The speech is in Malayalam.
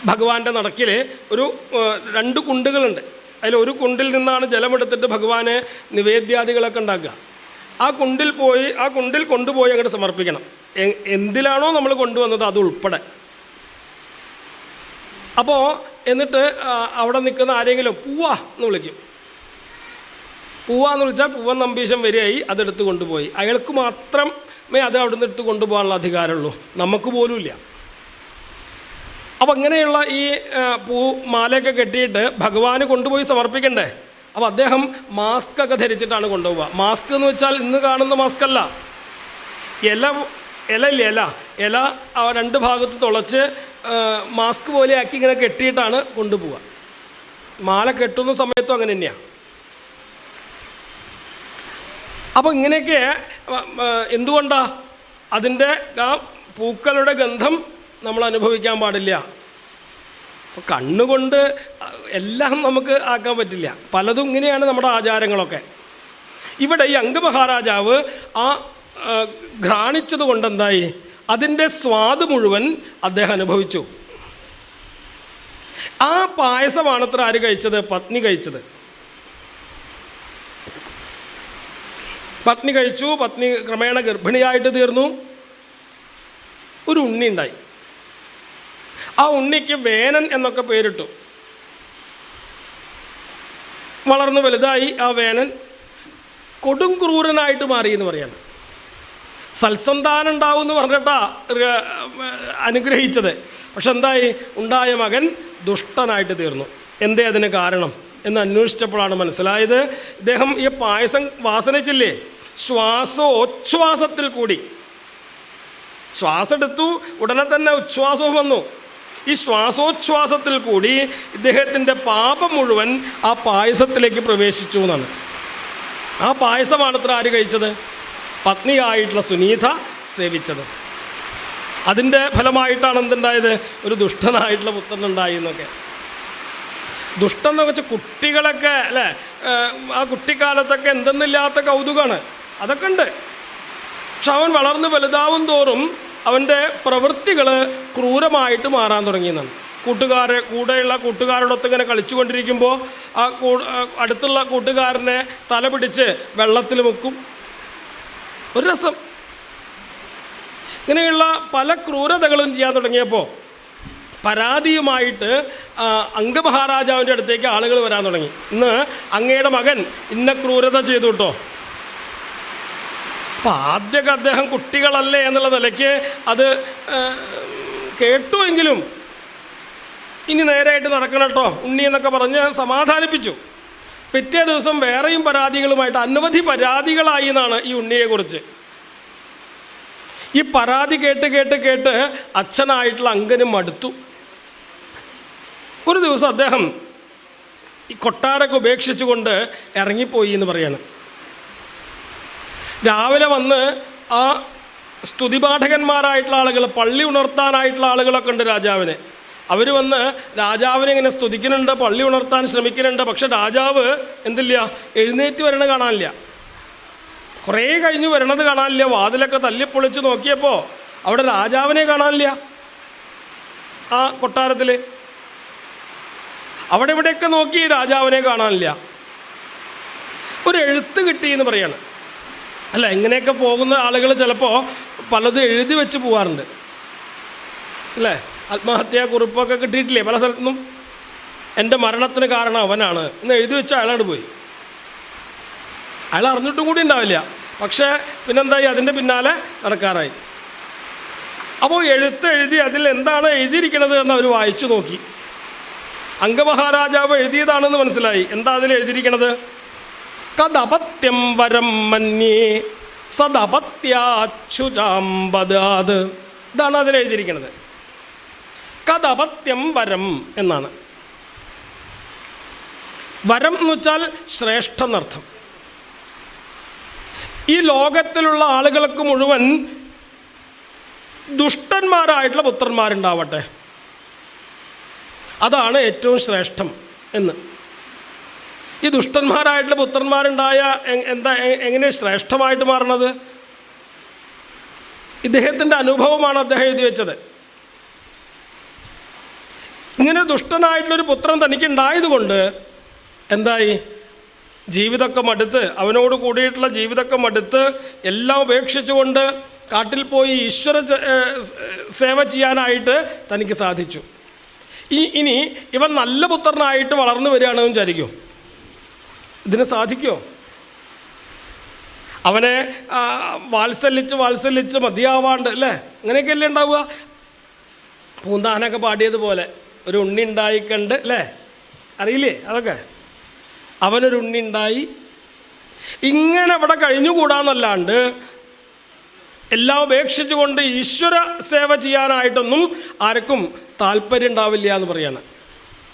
ഭഗവാന്റെ നടക്കിൽ ഒരു 2 കുണ്ടുകളുണ്ട്. അതിലൊരു കുണ്ടിൽ നിന്നാണ് ജലമെടുത്തിട്ട് ഭഗവാന് നിവേദ്യാദികളൊക്കെ ഉണ്ടാക്കുക. ആ കുണ്ടിൽ കൊണ്ടുപോയി അങ്ങോട്ട് സമർപ്പിക്കണം. എന്തിലാണോ നമ്മൾ കൊണ്ടുവന്നത് അത് ഉൾപ്പെടെ. അപ്പോൾ എന്നിട്ട് അവിടെ നിൽക്കുന്ന ആരെങ്കിലും പൂവാ എന്ന് വിളിക്കും. പൂവാന്ന് വിളിച്ചാൽ പൂവൻ നമ്പീശൻ വരികയായി അതെടുത്ത് കൊണ്ടുപോയി. അയാൾക്ക് മാത്രമേ അത് അവിടെ നിന്ന് എടുത്ത് കൊണ്ടുപോകാനുള്ള അധികാരമുള്ളൂ, നമുക്ക് പോലുമില്ല. അപ്പം അങ്ങനെയുള്ള ഈ മാലയൊക്കെ കെട്ടിയിട്ട് ഭഗവാന് കൊണ്ടുപോയി സമർപ്പിക്കണ്ടേ. അപ്പോൾ അദ്ദേഹം മാസ്കൊക്കെ ധരിച്ചിട്ടാണ് കൊണ്ടുപോവുക. മാസ്ക് എന്ന് വെച്ചാൽ ഇന്ന് കാണുന്ന മാസ്കല്ല, ഇല 2 ഭാഗത്ത് തുളച്ച് മാസ്ക് പോലെ ആക്കി ഇങ്ങനെ കെട്ടിയിട്ടാണ് കൊണ്ടുപോവുക. മാല കെട്ടുന്ന സമയത്തും അങ്ങനെ തന്നെയാണ്. അപ്പോൾ ഇങ്ങനെയൊക്കെ എന്തുകൊണ്ടാണ്? അതിൻ്റെ ആ പൂക്കളുടെ ഗന്ധം നമ്മൾ അനുഭവിക്കാൻ പാടില്ല. അപ്പോൾ കണ്ണുകൊണ്ട് എല്ലാം നമുക്ക് ആക്കാൻ പറ്റില്ല. പലതും ഇങ്ങനെയാണ് നമ്മുടെ ആചാരങ്ങളൊക്കെ. ഇവിടെ ഈ അംഗമഹാരാജാവ് ആ ഘ്രാണിച്ചത് കൊണ്ടെന്തായി? അതിൻ്റെ സ്വാദ് മുഴുവൻ അദ്ദേഹം അനുഭവിച്ചു. ആ പായസമാണത്ര ആര് കഴിച്ചത്? പത്നി കഴിച്ചത്. പത്നി കഴിച്ചു. പത്നി ക്രമേണ ഗർഭിണിയായിട്ട് തീർന്നു. ഒരു ഉണ്ണി ഉണ്ടായി. ആ ഉണ്ണിക്ക് വേനൻ എന്നൊക്കെ പേരിട്ടു. വളർന്നു വലുതായി. ആ വേനൻ കൊടും ക്രൂരനായിട്ട് മാറി എന്ന് പറയാണ്. സൽസന്താനം ഉണ്ടാവും എന്ന് പറഞ്ഞിട്ടാ അനുഗ്രഹിച്ചത്. പക്ഷെ എന്തായി? ഉണ്ടായ മകൻ ദുഷ്ടനായിട്ട് തീർന്നു. എന്തേ അതിന് കാരണം എന്ന് അന്വേഷിച്ചപ്പോഴാണ് മനസ്സിലായത്. ഇദ്ദേഹം ഈ പായസം വാസനിച്ചില്ലേ, ശ്വാസോച്ഛ്വാസത്തിൽ കൂടി. ശ്വാസം എടുത്തു, ഉടനെ തന്നെ ഉച്ഛ്വാസവും വന്നു. ഈ ശ്വാസോച്ഛ്വാസത്തിൽ കൂടി ഇദ്ദേഹത്തിൻ്റെ പാപം മുഴുവൻ ആ പായസത്തിലേക്ക് പ്രവേശിച്ചു എന്നാണ്. ആ പായസമാണത്ര ആര് കഴിച്ചത്? പത്നിയായിട്ടുള്ള സുനീത സേവിച്ചത്. അതിൻ്റെ ഫലമായിട്ടാണ് എന്തുണ്ടായത്? ഒരു ദുഷ്ടനായിട്ടുള്ള പുത്രനുണ്ടായി എന്നൊക്കെ. ദുഷ്ടൻ എന്നൊക്കെ വെച്ചാൽ കുട്ടികളൊക്കെ അല്ലേ, ആ കുട്ടിക്കാലത്തൊക്കെ എന്തെന്നില്ലാത്ത കൗതുകമാണ്, അതൊക്കെ ഉണ്ട്. പക്ഷെ അവൻ വളർന്ന് വലുതാവും തോറും അവൻ്റെ പ്രവൃത്തികൾ ക്രൂരമായിട്ട് മാറാൻ തുടങ്ങിയെന്നാണ്. കൂടെയുള്ള കൂട്ടുകാരോടൊത്ത് ഇങ്ങനെ കളിച്ചുകൊണ്ടിരിക്കുമ്പോൾ ആ അടുത്തുള്ള കൂട്ടുകാരനെ തല പിടിച്ച് വെള്ളത്തിൽ മുക്കും. ഒരു രസം. ഇങ്ങനെയുള്ള പല ക്രൂരതകളും ചെയ്യാൻ തുടങ്ങിയപ്പോൾ പരാതിയുമായിട്ട് അംഗമഹാരാജാവിൻ്റെ അടുത്തേക്ക് ആളുകൾ വരാൻ തുടങ്ങി. ഇന്ന് അങ്ങയുടെ മകൻ ഇന്ന ക്രൂരത ചെയ്തു കേട്ടോ. അപ്പം ആദ്യമൊക്കെ അദ്ദേഹം കുട്ടികളല്ലേ എന്നുള്ള നിലയ്ക്ക് അത് കേട്ടുവെങ്കിലും ഇനി നേരായിട്ട് നടക്കണം കേട്ടോ ഉണ്ണി എന്നൊക്കെ പറഞ്ഞ് സമാധാനിപ്പിച്ചു. പിറ്റേ ദിവസം വേറെയും പരാതികളുമായിട്ട് അനവധി പരാതികളായി എന്നാണ് ഈ ഉണ്ണിയെക്കുറിച്ച്. ഈ പരാതി കേട്ട് അച്ഛനായിട്ടുള്ള അങ്കനും മടുത്തു. ഒരു ദിവസം അദ്ദേഹം ഈ കൊട്ടാരൊക്കെ ഉപേക്ഷിച്ചുകൊണ്ട് ഇറങ്ങിപ്പോയി എന്ന് പറയാണ്. രാവിലെ വന്ന് ആ സ്തുതിപാഠകന്മാരായിട്ടുള്ള ആളുകൾ, പള്ളി ഉണർത്താനായിട്ടുള്ള ആളുകളൊക്കെ ഉണ്ട് രാജാവിന്. അവർ വന്ന് രാജാവിനെ ഇങ്ങനെ സ്തുതിക്കുന്നുണ്ട്, പള്ളി ഉണർത്താൻ ശ്രമിക്കുന്നുണ്ട്. പക്ഷെ രാജാവ് എന്തില്ല, എഴുന്നേറ്റ് വരണ കാണാനില്ല. കുറേ കഴിഞ്ഞ് വരണത് കാണാനില്ല. വാതിലൊക്കെ തല്ലിപ്പൊളിച്ച് നോക്കിയപ്പോൾ അവിടെ രാജാവിനെ കാണാനില്ല. ആ കൊട്ടാരത്തിൽ അവിടെ ഇവിടെയൊക്കെ നോക്കി രാജാവിനെ കാണാനില്ല. ഒരു എഴുത്ത് കിട്ടി എന്ന് പറയാണ്. അല്ല, ഇങ്ങനെയൊക്കെ പോകുന്ന ആളുകൾ ചിലപ്പോൾ പലതും എഴുതി വെച്ച് പോകാറുണ്ട് അല്ലേ. ആത്മഹത്യാ കുറിപ്പൊക്കെ കിട്ടിയിട്ടില്ലേ പല സ്ഥലത്തുനിന്നും. എൻ്റെ മരണത്തിന് കാരണം അവനാണ് എന്ന് എഴുതി വെച്ച് അയാളോട് പോയി. അയാൾ അറിഞ്ഞിട്ടും കൂടി ഉണ്ടാവില്ല. പക്ഷേ പിന്നെന്തായി, അതിൻ്റെ പിന്നാലെ നടക്കാറായി. അപ്പോൾ എഴുതി അതിൽ എന്താണ് എഴുതിയിരിക്കുന്നത് എന്ന് അവർ വായിച്ചു നോക്കി. അംഗമഹാരാജാവ് എഴുതിയതാണെന്ന് മനസ്സിലായി. എന്താ അതിൽ എഴുതിയിരിക്കുന്നത്? കദപത്യം വരം മന്യേ സദപത്യാച്യുതാംബദാത്. ഇതാണ് അതിൽ എഴുതിയിരിക്കുന്നത്. കദപത്യം വരം എന്നാണ്. വരം എന്ന് വെച്ചാൽ ശ്രേഷ്ഠ എന്നർത്ഥം. ഈ ലോകത്തിലുള്ള ആളുകൾക്ക് മുഴുവൻ ദുഷ്ടന്മാരായിട്ടുള്ള പുത്രന്മാരുണ്ടാവട്ടെ, അതാണ് ഏറ്റവും ശ്രേഷ്ഠം എന്ന്. ഈ ദുഷ്ടന്മാരായിട്ടുള്ള പുത്രന്മാരുണ്ടായ എങ്ങനെ ശ്രേഷ്ഠമായിട്ട് മാറണത്? ഇദ്ദേഹത്തിൻ്റെ അനുഭവമാണ് അദ്ദേഹം എഴുതി വെച്ചത്. ഇങ്ങനെ ദുഷ്ടനായിട്ടുള്ളൊരു പുത്രൻ തനിക്കുണ്ടായതുകൊണ്ട് എന്തായി? ജീവിതമൊക്കെ മടുത്ത്, അവനോട് കൂടിയിട്ടുള്ള ജീവിതമൊക്കെ മടുത്ത് എല്ലാം ഉപേക്ഷിച്ചുകൊണ്ട് കാട്ടിൽ പോയി ഈശ്വര സേവ ചെയ്യാനായിട്ട് തനിക്ക് സാധിച്ചു. ഇനി ഇവൻ നല്ല പുത്രനായിട്ട് വളർന്നു വരികയാണെന്ന് വിചാരിക്കുമോ? ഇതിന് സാധിക്കുമോ? അവനെ വാത്സല്യച്ച് മതിയാവാണ്ട് അല്ലേ? അങ്ങനെയൊക്കെയല്ലേ ഉണ്ടാവുക? പൂന്താനൊക്കെ പാടിയതുപോലെ ഒരു ഉണ്ണി ഉണ്ടായിക്കണ്ട് അല്ലേ? അറിയില്ലേ അതൊക്കെ? അവനൊരു ഉണ്ണി ഉണ്ടായി. ഇങ്ങനെ ഇവിടെ കഴിഞ്ഞുകൂടാന്നല്ലാണ്ട് എല്ലാം ഉപേക്ഷിച്ചുകൊണ്ട് ഈശ്വര സേവ ചെയ്യാനായിട്ടൊന്നും ആർക്കും താല്പര്യം ഉണ്ടാവില്ല എന്ന് പറയാണ്.